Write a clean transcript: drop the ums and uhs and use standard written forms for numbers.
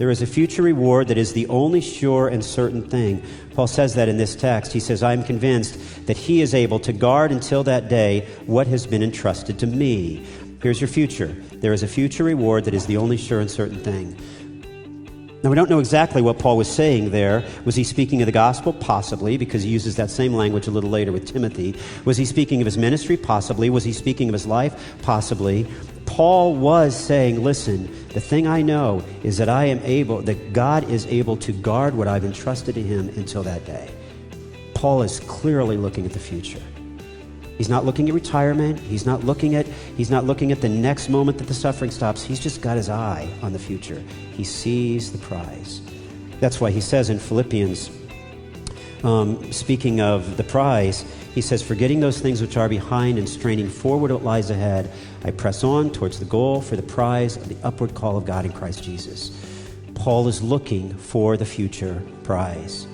There is a future reward that is the only sure and certain thing. Paul says that in this text. He says, I am convinced that he is able to guard until that day what has been entrusted to me. Here's your future. There is a future reward that is the only sure and certain thing. Now, we don't know exactly what Paul was saying there. Was he speaking of the gospel? Possibly, because he uses that same language a little later with Timothy. Was he speaking of his ministry? Possibly. Was he speaking of his life? Possibly. Paul was saying, listen, the thing I know is that that God is able to guard what I've entrusted to him until that day. Paul is clearly looking at the future. He's not looking at retirement. He's not looking at the next moment that the suffering stops. He's just got his eye on the future. He sees the prize. That's why he says in Philippians, speaking of the prize, he says, forgetting those things which are behind and straining forward what lies ahead, I press on towards the goal for the prize of the upward call of God in Christ Jesus. Paul is looking for the future prize.